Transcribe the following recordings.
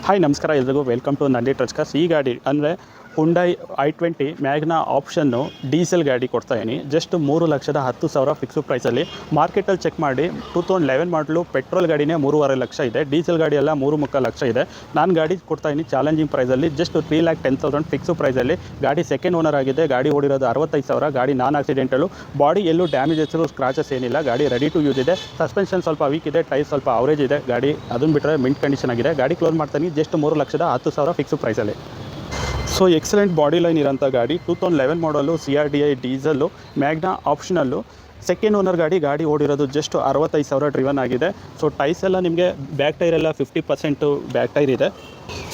Hi ನಮಸ್ಕಾರ ಎಲ್ರಿಗೂ welcome to Nandi ಟ್ರಚ್ ಕಾರ್ಸ್. ಈ ಗಾಡಿ ಅಂದರೆ Hyundai i20 Magna option diesel ಗಾಡಿ ಕೊಡ್ತಾಯಿದ್ದೀನಿ. ಜಸ್ಟ್ 3,10,000 ಫಿಕ್ಸು ಪ್ರೈಸಲ್ಲಿ. ಮಾರ್ಕೆಟಲ್ಲಿ ಚೆಕ್ ಮಾಡಿ 2011 ಮಾಡಲು ಪೆಟ್ರೋಲ್ ಗಾಡಿನೇ 3.5 ಲಕ್ಷ ಇದೆ, ಡೀಸೆಲ್ ಗಾಡಿ ಎಲ್ಲ 3.3 ಲಕ್ಷ ಇದೆ. ನಾನು ಗಾಡಿ ಕೊಡ್ತಾಯಿದ್ದೀನಿ ಚಾಲೆಂಜಿಂಗ್ ಪ್ರೈಸಲ್ಲಿ, ಜಸ್ಟ್ 3,10,000 ಫಿಕ್ಸು ಪ್ರೈಸಲ್ಲಿ. ಗಾಡಿ ಸೆಕೆಂಡ್ ಓನರ್ ಆಗಿದೆ, ಗಾಡಿ ಓಡಿರೋದು 65,000, ಗಾಡಿ ನಾನ್ ಆಕ್ಸಿಡೆಂಟಲು, ಬಾಡಿ ಎಲ್ಲೂ ಡ್ಯಾಮೇಜಸ್ ಸ್ಕ್ರಾಚಸ್ ಏನಿಲ್ಲ, ಗಾಡಿ ರೆಡಿ ಟು ಯೂಸ್ ಇದೆ. ಸಸ್ಪೆನ್ಷನ್ ಸ್ವಲ್ಪ ವೀಕ್ ಇದೆ, ಟೈರ್ ಸ್ವಲ್ಪ ಅವರೇಜ್ ಇದೆ ಗಾಡಿ, ಅದನ್ನು ಬಿಟ್ಟರೆ ಮಿಂಟ್ ಕಂಡೀಷನ್ ಆಗಿದೆ. ಗಾಡಿ ಕ್ಲೋಸ್ ಮಾಡ್ತೀನಿ ಜಸ್ಟ್ 3,10,000 ಫಿಕ್ಸು ಪ್ರೈಸಲ್ಲಿ. ಸೊ ಎಕ್ಸಲೆಂಟ್ ಬಾಡಿ ಲೈನ್ ಇರೋಂಥ ಗಾಡಿ, 2011 ಮಾಡಲು, CRDI diesel, Magna optional, second owner ಗಾಡಿ ಓಡಿರೋದು ಜಸ್ಟ್ 65,000 ಡ್ರಿವನ್ ಆಗಿದೆ. ಸೊ ಟೈರ್ಸ್ ಎಲ್ಲ ನಿಮಗೆ ಬ್ಯಾಕ್ ಟೈರ್ ಎಲ್ಲ 50% ಬ್ಯಾಕ್ ಟೈರ್ ಇದೆ.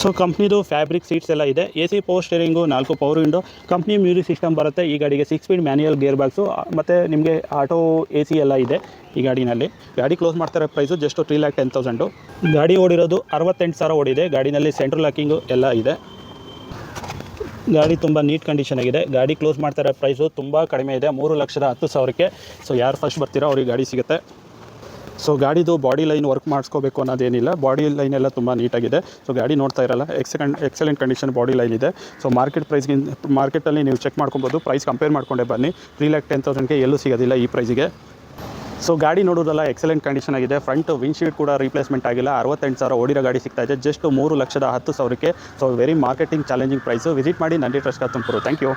ಸೊ ಕಂಪ್ನಿದು ಫ್ಯಾಬ್ರಿಕ್ ಸೀಟ್ಸ್ ಎಲ್ಲ ಇದೆ. AC power steering, 4 power window, company music system ಬರುತ್ತೆ. ಈ ಗಾಡಿಗೆ 6 ಸ್ಪೀಡ್ ಮ್ಯಾನ್ಯಲ್ ಗೇರ್ ಬಾಕ್ಸು ಮತ್ತು ನಿಮಗೆ ಆಟೋ AC ಎಲ್ಲ ಇದೆ ಈ ಗಾಡಿನಲ್ಲಿ. ಗಾಡಿ ಕ್ಲೋಸ್ ಮಾಡ್ತಾರೆ ಪ್ರೈಸು ಜಸ್ಟ್ 3,10,000. ಗಾಡಿ ಓಡಿರೋದು 68,000 ಓಡಿದೆ. ಗಾಡಿನಲ್ಲಿ ಸೆಂಟ್ರಲ್ ಲಾಕಿಂಗು ಎಲ್ಲ ಇದೆ. ಗಾಡಿ ತುಂಬ ನೀಟ್ ಕಂಡೀಷನ್ ಆಗಿದೆ. ಗಾಡಿ ಕ್ಲೋಸ್ ಮಾಡ್ತಾರೆ ಪ್ರೈಸು ತುಂಬ ಕಡಿಮೆ ಇದೆ, 3,10,000ಕ್ಕೆ. ಸೊ ಯಾರು ಫಸ್ಟ್ ಬರ್ತೀರೋ ಅವ್ರಿಗೆ ಗಾಡಿ ಸಿಗುತ್ತೆ. ಸೊ ಗಾಡಿದು ಬಾಡಿ ಲೈನ್ ವರ್ಕ್ ಮಾಡಿಸ್ಕೋಬೇಕು ಅನ್ನೋದೇನಿಲ್ಲ, ಬಾಡಿ ಲೈನ್ ಎಲ್ಲ ತುಂಬ ನೀಟಾಗಿದೆ. ಸೊ ಗಾಡಿ ನೋಡ್ತಾ ಇರಲ್ಲ, ಎಕ್ಸಲೆಂಟ್ ಕಂಡೀಷನ್ ಬಾಡಿ ಲೈನ್ ಇದೆ. ಸೊ ಮಾರ್ಕೆಟಲ್ಲಿ ನೀವು ಚೆಕ್ ಮಾಡ್ಕೊಬೋದು, ಪ್ರೈಸ್ ಕಂಪೇರ್ ಮಾಡಿಕೊಂಡೇ ಬನ್ನಿ. 3,10,000ಕ್ಕೆ ಎಲ್ಲೂ ಸಿಗೋದಿಲ್ಲ ಈ ಪ್ರೈಸಿಗೆ. ಸೊ ಗಾಡಿ ನೋಡೋದಲ್ಲ ಎಕ್ಸಲೆಂಟ್ ಕಂಡೀಷನ್ ಆಗಿದೆ. ಫ್ರಂಟ್ ವಿಂಡ್ಶೀಲ್ಡ್ ಕೂಡ ರೀಪ್ಲೇಸ್ಮೆಂಟ್ ಆಗಿಲ್ಲ. 68,000 ಓಡಿರೋ ಗಾಡಿ ಸಿಗ್ತಾ ಇದೆ ಜಸ್ಟ್ 3,10,000ಕ್ಕೆ. So very marketing challenging price. Visit ಮಾಡಿ ನಂದಿ ಟ್ರಚ್ ಕಾರ್ಸ್ ತುಮಕೂರು. Thank you.